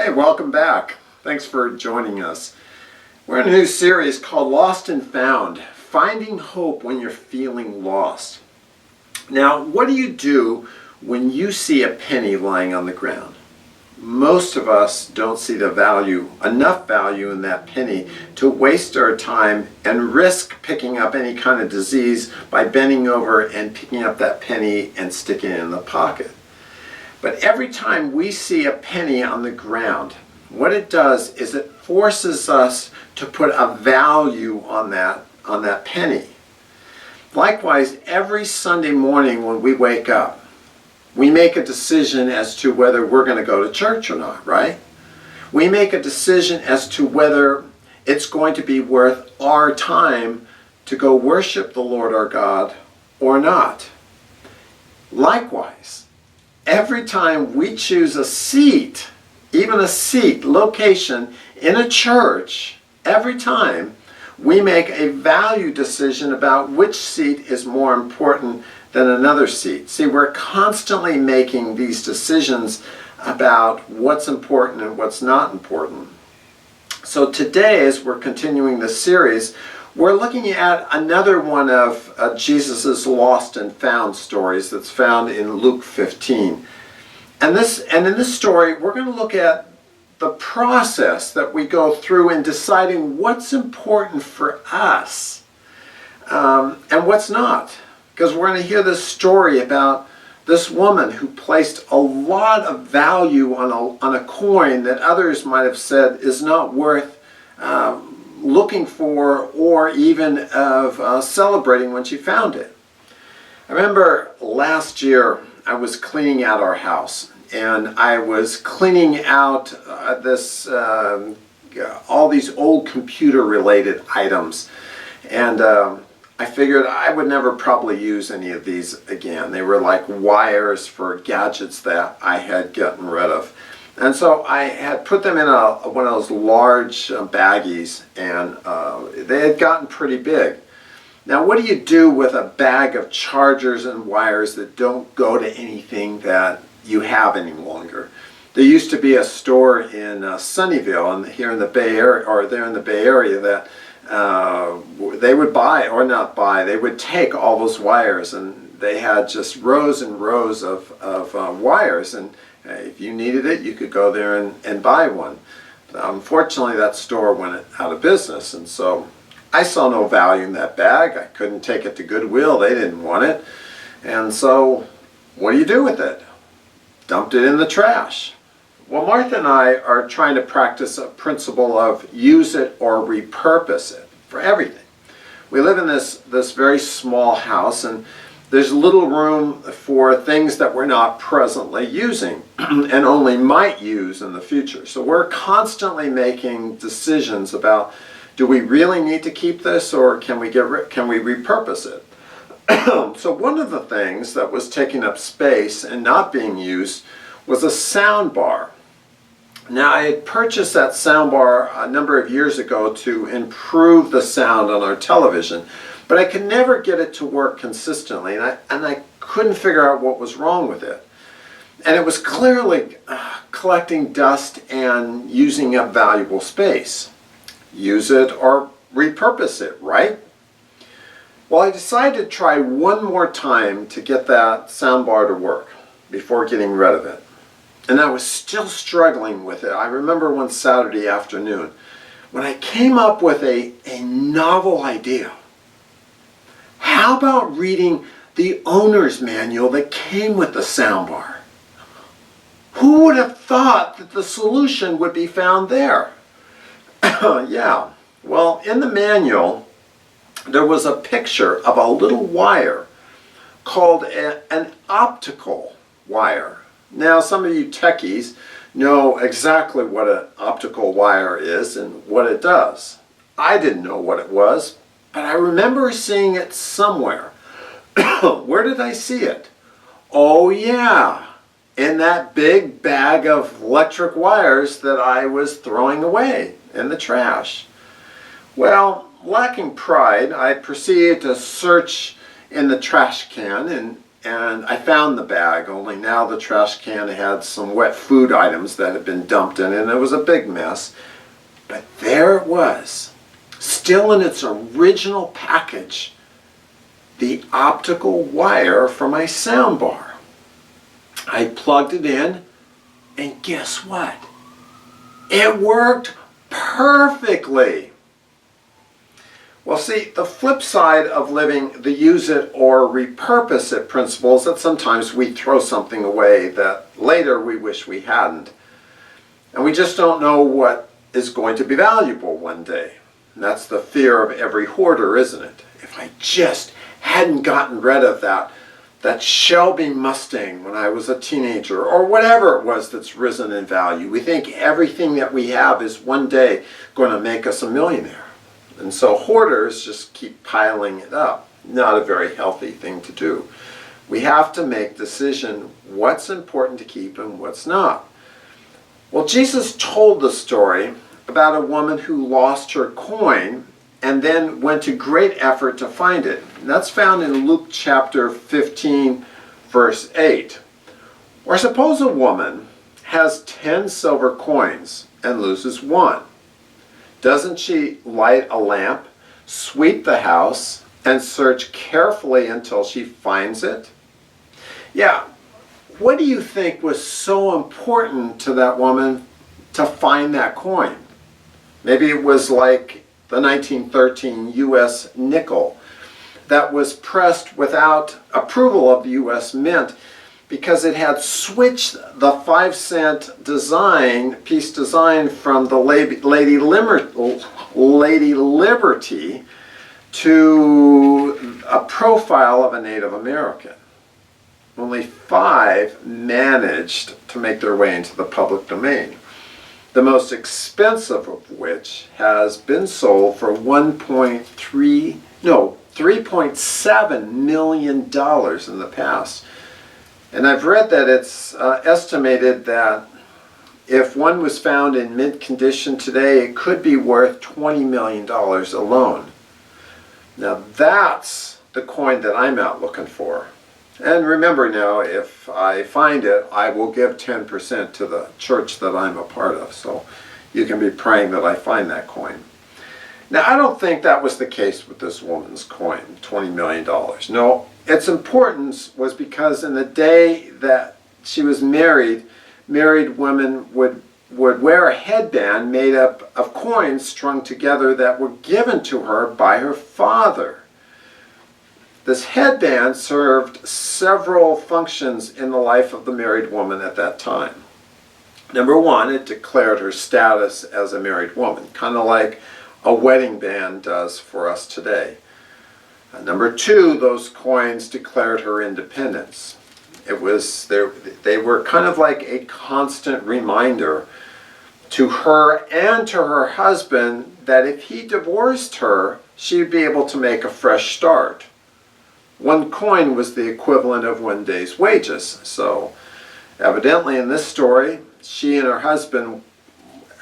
Hey, welcome back. Thanks for joining us. We're in a new series called Lost and Found, Finding Hope When You're Feeling Lost. Now, what do you do when you see a penny lying on the ground? Most of us don't see enough value in that penny to waste our time and risk picking up any kind of disease by bending over and picking up that penny and sticking it in the pocket. But every time we see a penny on the ground, what it does is it forces us to put a value on that penny. Likewise, every Sunday morning when we wake up, we make a decision as to whether we're going to go to church or not, right? We make a decision as to whether it's going to be worth our time to go worship the Lord our God or not. Likewise, every time we choose a seat, even a seat, location in a church, every time we make a value decision about which seat is more important than another seat. See, we're constantly making these decisions about what's important and what's not important. So today, as we're continuing this series, we're looking at another one of Jesus' lost and found stories that's found in Luke 15. And in this story, we're going to look at the process that we go through in deciding what's important for us and what's not. Because we're going to hear this story about this woman who placed a lot of value on a coin that others might have said is not worth looking for or even of celebrating when she found it. I remember last year I was cleaning out our house, and I was cleaning out all these old computer-related items, and I figured I would never probably use any of these again. They were like wires for gadgets that I had gotten rid of. And so I had put them in one of those large baggies, and they had gotten pretty big. Now, what do you do with a bag of chargers and wires that don't go to anything that you have any longer? There used to be a store in Sunnyvale, and here in the Bay Area, or there in the Bay Area, that they would buy, or not buy, they would take all those wires, and they had just rows and rows of wires, and if you needed it, you could go there and buy one. Unfortunately, that store went out of business, and so I saw no value in that bag. I couldn't take it to Goodwill. They didn't want it. And so what do you do with it? Dumped it in the trash. Well, Martha and I are trying to practice a principle of use it or repurpose it for everything. We live in this very small house, and there's little room for things that we're not presently using and only might use in the future. So we're constantly making decisions about, do we really need to keep this, or can we repurpose it? So one of the things that was taking up space and not being used was a sound bar. Now, I had purchased that sound bar a number of years ago to improve the sound on our television, but I could never get it to work consistently, and I couldn't figure out what was wrong with it. And it was clearly collecting dust and using up valuable space. Use it or repurpose it, right? Well, I decided to try one more time to get that soundbar to work before getting rid of it. And I was still struggling with it. I remember one Saturday afternoon when I came up with a novel idea. How about reading the owner's manual that came with the soundbar? Who would have thought that the solution would be found there? Yeah, well, in the manual, there was a picture of a little wire called an optical wire. Now, some of you techies know exactly what an optical wire is and what it does. I didn't know what it was, but I remember seeing it somewhere. Where did I see it? Oh yeah, in that big bag of electric wires that I was throwing away in the trash. Well, lacking pride, I proceeded to search in the trash can and I found the bag, only now the trash can had some wet food items that had been dumped in it, and it was a big mess. But there it was, still in its original package, the optical wire for my soundbar. I plugged it in, and guess what? It worked perfectly. Well, see, the flip side of living the use it or repurpose it principle is that sometimes we throw something away that later we wish we hadn't. And we just don't know what is going to be valuable one day. And that's the fear of every hoarder, isn't it? If I just hadn't gotten rid of that Shelby Mustang when I was a teenager, or whatever it was that's risen in value. We think everything that we have is one day going to make us a millionaire. And so hoarders just keep piling it up. Not a very healthy thing to do. We have to make decision what's important to keep and what's not. Well, Jesus told the story about a woman who lost her coin and then went to great effort to find it. And that's found in Luke chapter 15, verse 8. Or suppose a woman has 10 silver coins and loses one. Doesn't she light a lamp, sweep the house, and search carefully until she finds it? Yeah, what do you think was so important to that woman to find that coin? Maybe it was like the 1913 U.S. nickel that was pressed without approval of the U.S. Mint because it had switched the 5-cent piece design from the Lady Liberty to a profile of a Native American. Only 5 managed to make their way into the public domain, the most expensive of which has been sold for $3.7 million in the past. And I've read that it's estimated that if one was found in mint condition today, it could be worth $20 million alone. Now that's the coin that I'm out looking for. And remember now, if I find it, I will give 10% to the church that I'm a part of. So you can be praying that I find that coin. Now, I don't think that was the case with this woman's coin, $20 million. No, its importance was because in the day that she was married women would wear a headband made up of coins strung together that were given to her by her father. This headband served several functions in the life of the married woman at that time. Number one, it declared her status as a married woman, kind of like a wedding band does for us today. Number two, those coins declared her independence. They were kind of like a constant reminder to her and to her husband that if he divorced her, she'd be able to make a fresh start. One coin was the equivalent of one day's wages. So evidently in this story, she and her husband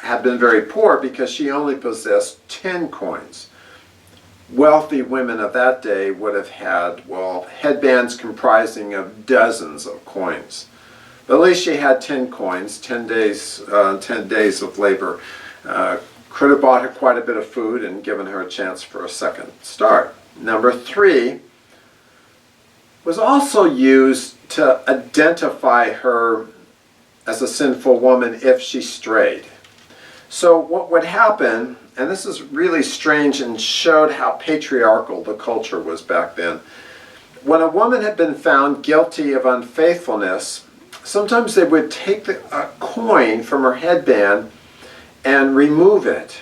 had been very poor because she only possessed 10 coins. Wealthy women of that day would have had, well, headbands comprising of dozens of coins. But at least she had 10 coins, 10 days of labor. Could have bought her quite a bit of food and given her a chance for a second start. Number three was also used to identify her as a sinful woman if she strayed. So what would happen, and this is really strange and showed how patriarchal the culture was back then, when a woman had been found guilty of unfaithfulness, sometimes they would take a coin from her headband and remove it.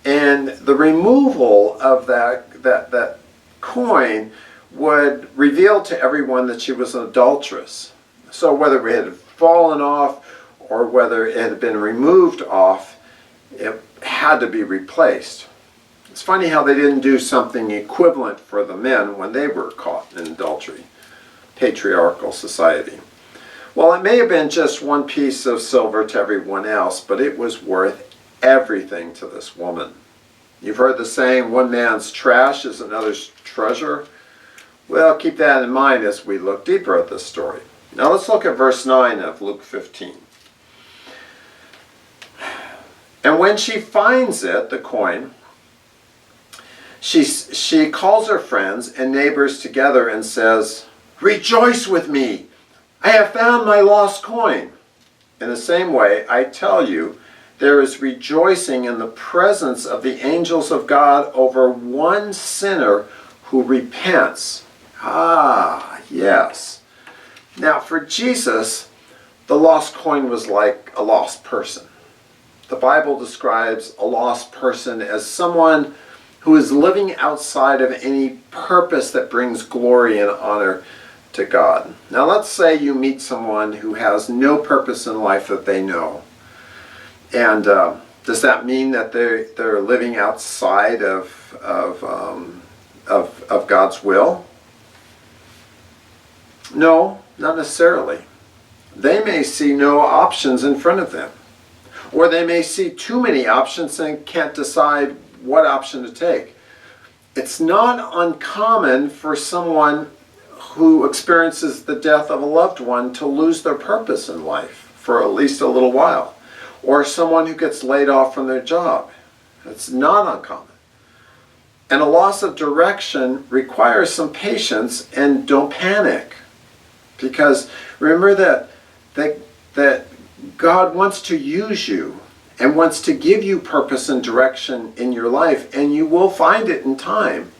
And the removal of that coin would reveal to everyone that she was an adulteress. So whether it had fallen off or whether it had been removed off, it had to be replaced. It's funny how they didn't do something equivalent for the men when they were caught in adultery. Patriarchal society. Well, it may have been just one piece of silver to everyone else, but it was worth everything to this woman. You've heard the saying, one man's trash is another's treasure. Well, keep that in mind as we look deeper at this story. Now let's look at verse 9 of Luke 15. And when she finds it, the coin, she calls her friends and neighbors together and says, "Rejoice with me! I have found my lost coin." In the same way, I tell you, there is rejoicing in the presence of the angels of God over one sinner who repents. Ah, yes. Now, for Jesus, the lost coin was like a lost person. The Bible describes a lost person as someone who is living outside of any purpose that brings glory and honor to God. Now, let's say you meet someone who has no purpose in life that they know. And does that mean that they're living outside of God's will? No, not necessarily. They may see no options in front of them. Or they may see too many options and can't decide what option to take. It's not uncommon for someone who experiences the death of a loved one to lose their purpose in life for at least a little while. Or someone who gets laid off from their job. It's not uncommon. And a loss of direction requires some patience, and don't panic. Because remember that God wants to use you and wants to give you purpose and direction in your life, and you will find it in time.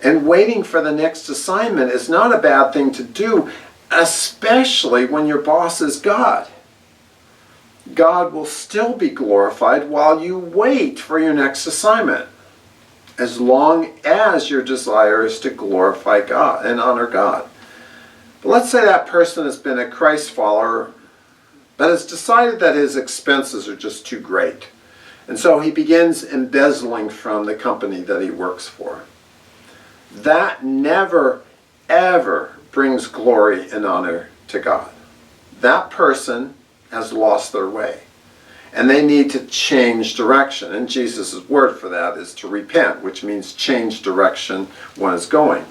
And waiting for the next assignment is not a bad thing to do, especially when your boss is God. God will still be glorified while you wait for your next assignment, as long as your desire is to glorify God and honor God. But let's say that person has been a Christ follower, but has decided that his expenses are just too great. And so he begins embezzling from the company that he works for. That never, ever brings glory and honor to God. That person has lost their way. And they need to change direction. And Jesus' word for that is to repent, which means change direction one is going.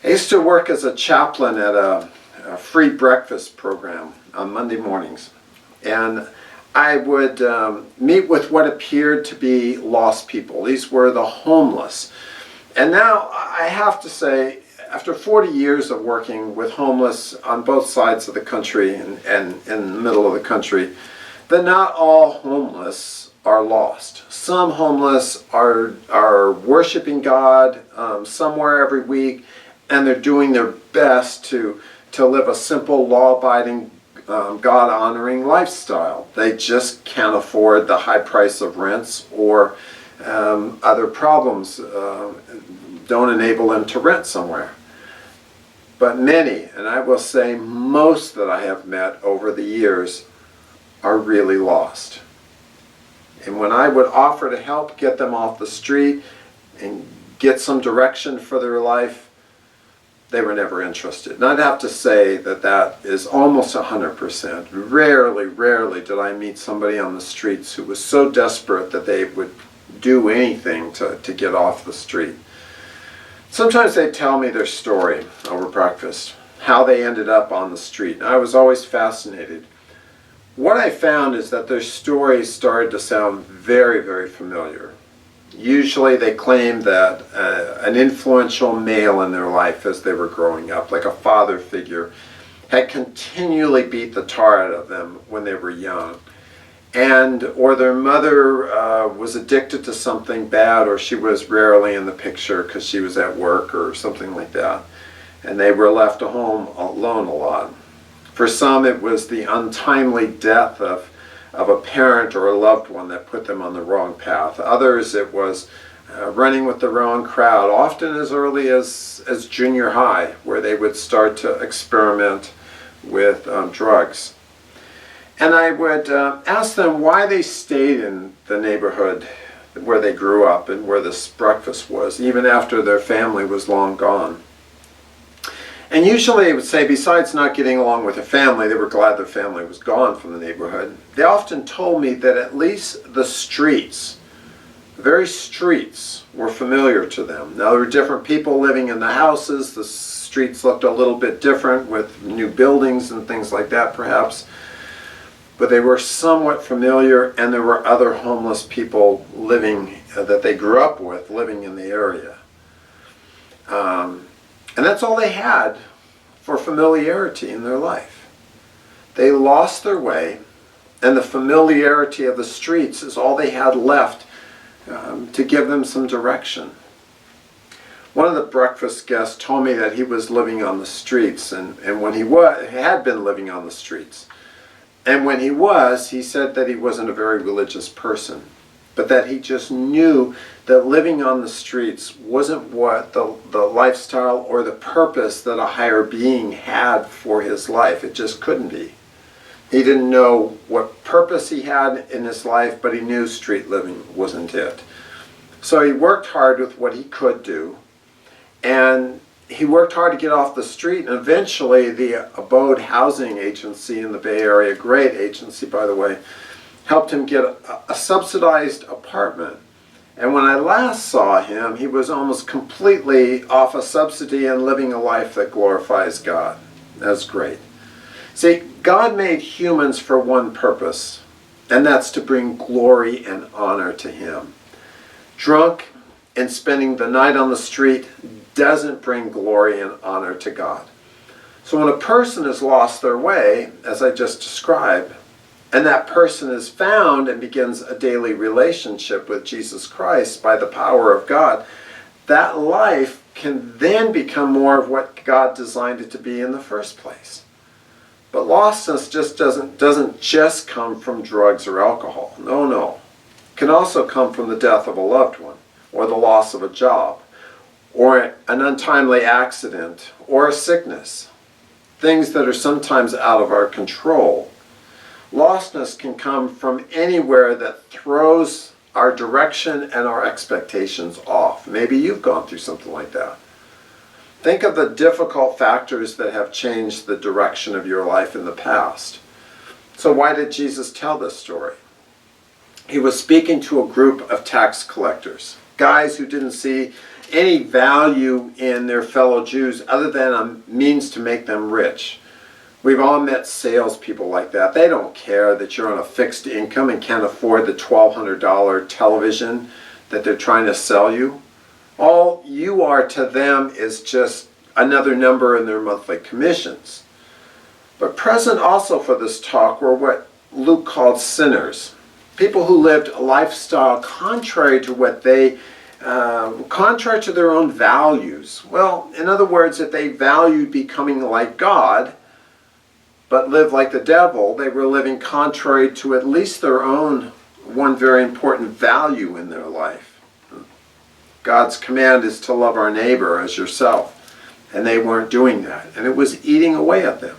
I used to work as a chaplain at a free breakfast program on Monday mornings. And I would meet with what appeared to be lost people. These were the homeless. And now I have to say, after 40 years of working with homeless on both sides of the country and in the middle of the country, that not all homeless are lost. Some homeless are worshiping God somewhere every week, and they're doing their best to live a simple, law-abiding, God-honoring lifestyle. They just can't afford the high price of rents, or other problems don't enable them to rent somewhere. But many, and I will say most that I have met over the years, are really lost. And when I would offer to help get them off the street and get some direction for their life, they were never interested. And I'd have to say that is almost 100%. Rarely did I meet somebody on the streets who was so desperate that they would do anything to get off the street. Sometimes they tell me their story over breakfast, how they ended up on the street. And I was always fascinated. What I found is that their stories started to sound very, very familiar. Usually they claimed that an influential male in their life as they were growing up, like a father figure, had continually beat the tar out of them when they were young. Or their mother was addicted to something bad, or she was rarely in the picture because she was at work or something like that. And they were left at home alone a lot. For some, it was the untimely death of a parent or a loved one that put them on the wrong path. Others, it was running with the wrong crowd, often as early as junior high, where they would start to experiment with drugs. And I would ask them why they stayed in the neighborhood where they grew up and where this breakfast was, even after their family was long gone. And usually they would say, besides not getting along with their family, they were glad their family was gone from the neighborhood. They often told me that at least the streets The very streets were familiar to them. Now there were different people living in the houses. The streets looked a little bit different with new buildings and things like that perhaps. But they were somewhat familiar, and there were other homeless people living that they grew up with living in the area. And that's all they had for familiarity in their life. They lost their way, and the familiarity of the streets is all they had left to give them some direction. One of the breakfast guests told me that he was living on the streets, and when he had been living on the streets. And when he said that he wasn't a very religious person, but that he just knew that living on the streets wasn't what the lifestyle or the purpose that a higher being had for his life. It just couldn't be. He didn't know what purpose he had in his life, but he knew street living wasn't it. So he worked hard with what he could do, and he worked hard to get off the street, and eventually the Abode Housing Agency in the Bay Area, great agency by the way, helped him get a subsidized apartment. And when I last saw him, he was almost completely off a subsidy and living a life that glorifies God. That's great. See, God made humans for one purpose, and that's to bring glory and honor to Him. Drunk and spending the night on the street doesn't bring glory and honor to God. So when a person has lost their way, as I just described, and that person is found and begins a daily relationship with Jesus Christ by the power of God, that life can then become more of what God designed it to be in the first place. But lostness just doesn't just come from drugs or alcohol. No. It can also come from the death of a loved one, or the loss of a job, or an untimely accident, or a sickness. Things that are sometimes out of our control. Lostness can come from anywhere that throws our direction and our expectations off. Maybe you've gone through something like that. Think of the difficult factors that have changed the direction of your life in the past. So why did Jesus tell this story? He was speaking to a group of tax collectors, guys who didn't see any value in their fellow Jews other than a means to make them rich. We've all met salespeople like that. They don't care that you're on a fixed income and can't afford the $1,200 television that they're trying to sell you. All you are to them is just another number in their monthly commissions. But present also for this talk were what Luke called sinners. People who lived a lifestyle contrary to what contrary to their own values. Well, in other words, if they valued becoming like God, but lived like the devil, they were living contrary to at least their own one very important value in their life. God's command is to love our neighbor as yourself, and they weren't doing that, and it was eating away at them.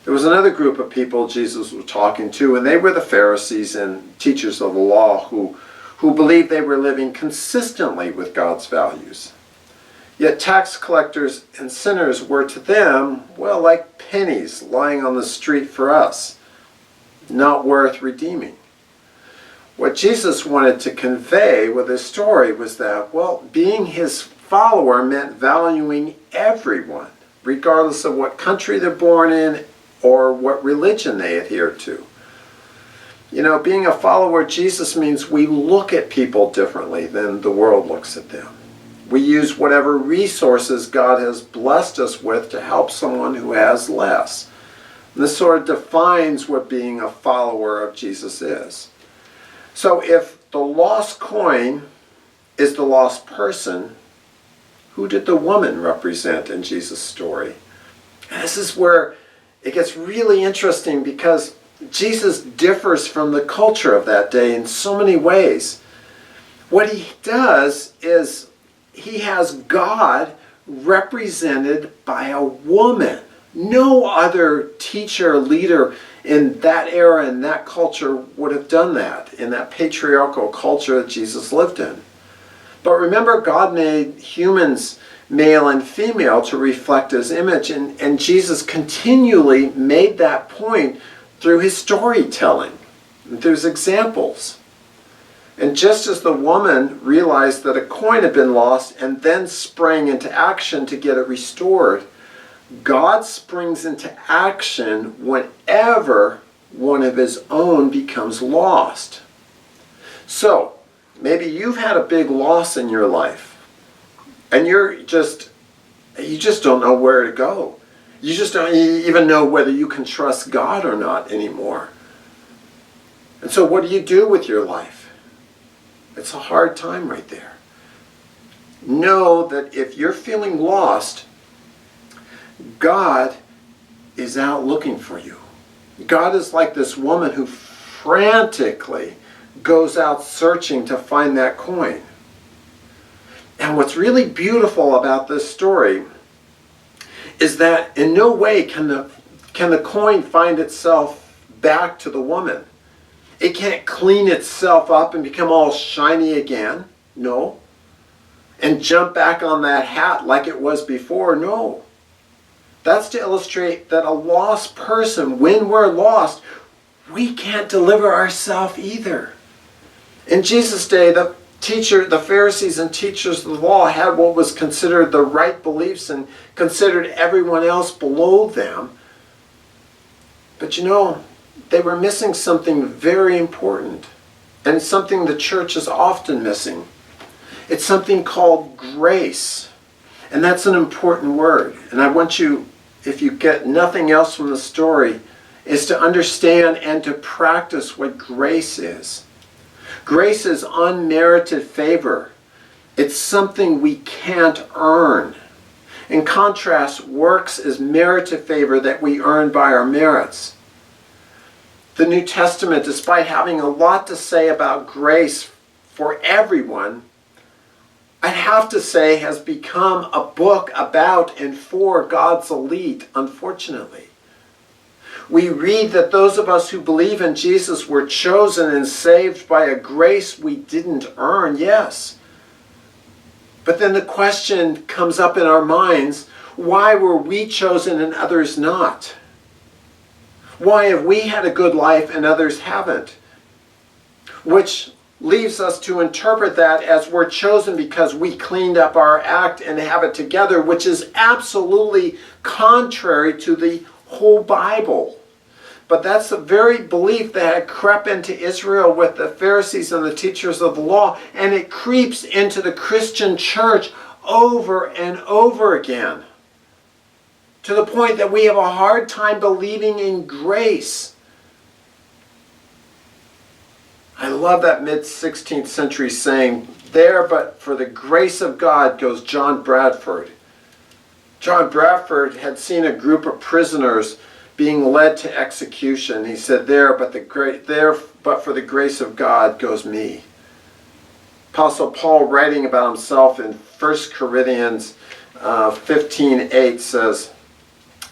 There was another group of people Jesus was talking to, and they were the Pharisees and teachers of the law who believed they were living consistently with God's values. Yet tax collectors and sinners were to them, well, like pennies lying on the street for us, not worth redeeming. What Jesus wanted to convey with his story was that, well, being his follower meant valuing everyone, regardless of what country they're born in or what religion they adhere to. You know, being a follower of Jesus means we look at people differently than the world looks at them. We use whatever resources God has blessed us with to help someone who has less. And this sort of defines what being a follower of Jesus is. So if the lost coin is the lost person, who did the woman represent in Jesus' story? And this is where it gets really interesting, because Jesus differs from the culture of that day in so many ways. What he does is he has God represented by a woman. No other teacher, leader in that era, in that culture, would have done that, in that patriarchal culture that Jesus lived in. But remember, God made humans male and female to reflect his image, and Jesus continually made that point through his storytelling and through his examples. And just as the woman realized that a coin had been lost and then sprang into action to get it restored, God springs into action whenever one of his own becomes lost. So, maybe you've had a big loss in your life, and you just don't know where to go. You just don't even know whether you can trust God or not anymore. And so what do you do with your life? It's a hard time right there. Know that if you're feeling lost, God is out looking for you. God is like this woman who frantically goes out searching to find that coin. And what's really beautiful about this story is that in no way can the coin find itself back to the woman. It can't clean itself up and become all shiny again. No. And jump back on that hat like it was before. No. That's to illustrate that a lost person, when we're lost, we can't deliver ourselves either. In Jesus' day, the Pharisees and teachers of the law had what was considered the right beliefs and considered everyone else below them. But you know, they were missing something very important, and something the church is often missing. It's something called grace. And that's an important word. And I want you, if you get nothing else from the story, is to understand and to practice what grace is. Grace is unmerited favor. It's something we can't earn. In contrast, works is merited favor that we earn by our merits. The New Testament, despite having a lot to say about grace for everyone, I'd have to say has become a book about and for God's elite, unfortunately. We read that those of us who believe in Jesus were chosen and saved by a grace we didn't earn, yes. But then the question comes up in our minds, why were we chosen and others not? Why have we had a good life and others haven't? Which leaves us to interpret that as we're chosen because we cleaned up our act and have it together, which is absolutely contrary to the whole Bible. But that's the very belief that had crept into Israel with the Pharisees and the teachers of the law, and it creeps into the Christian church over and over again, to the point that we have a hard time believing in grace. I love that mid-16th century saying, "There but for the grace of God goes John Bradford." John Bradford had seen a group of prisoners being led to execution. He said, there but for the grace of God goes me. Apostle Paul, writing about himself in 1 Corinthians 15:8 says,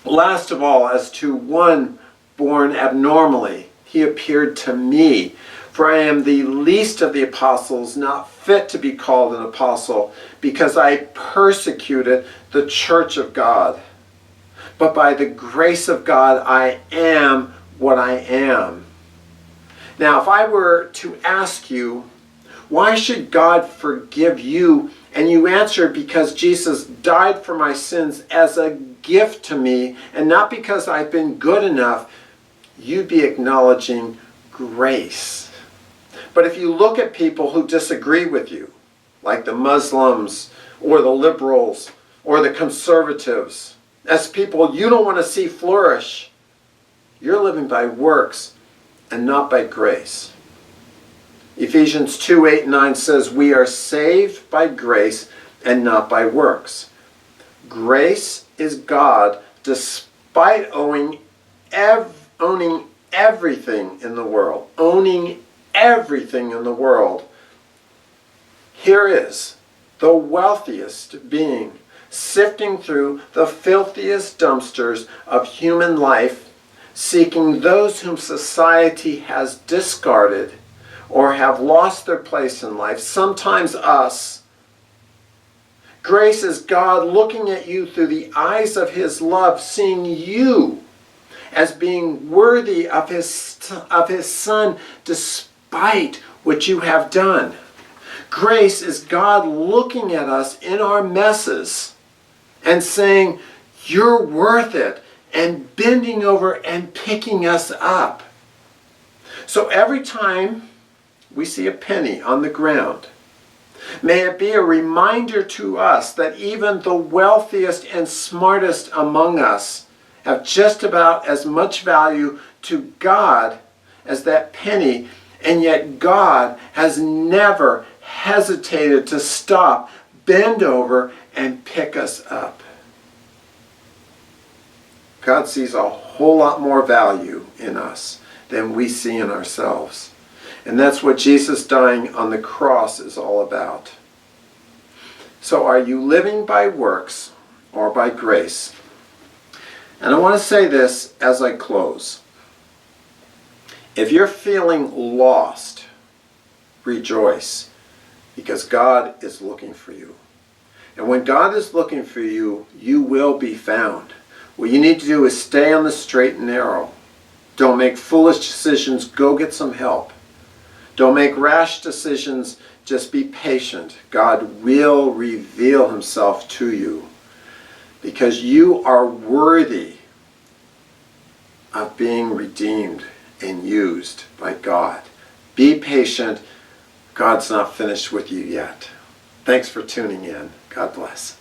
"Last of all, as to one born abnormally, he appeared to me. For I am the least of the apostles, not fit to be called an apostle, because I persecuted the church of God. But by the grace of God, I am what I am." Now, if I were to ask you, why should God forgive you? And you answer, because Jesus died for my sins as a gift to me, and not because I've been good enough, you'd be acknowledging grace. But if you look at people who disagree with you, like the Muslims or the liberals or the conservatives, as people you don't want to see flourish, you're living by works and not by grace. Ephesians 2:8-9 says, "We are saved by grace and not by works." Grace is God despite owning everything in the world. Owning everything in the world. Here is the wealthiest being sifting through the filthiest dumpsters of human life, seeking those whom society has discarded or have lost their place in life, sometimes us. Grace is God looking at you through the eyes of his love, seeing you as being worthy of his Son despite what you have done. Grace is God looking at us in our messes and saying, you're worth it, and bending over and picking us up. So every time we see a penny on the ground, may it be a reminder to us that even the wealthiest and smartest among us have just about as much value to God as that penny, and yet God has never hesitated to stop, bend over, and pick us up. God sees a whole lot more value in us than we see in ourselves. And that's what Jesus dying on the cross is all about. So are you living by works or by grace? And I want to say this as I close. If you're feeling lost, rejoice, because God is looking for you. And when God is looking for you, you will be found. What you need to do is stay on the straight and narrow. Don't make foolish decisions. Go get some help. Don't make rash decisions. Just be patient. God will reveal himself to you because you are worthy of being redeemed and used by God. Be patient. God's not finished with you yet. Thanks for tuning in. God bless.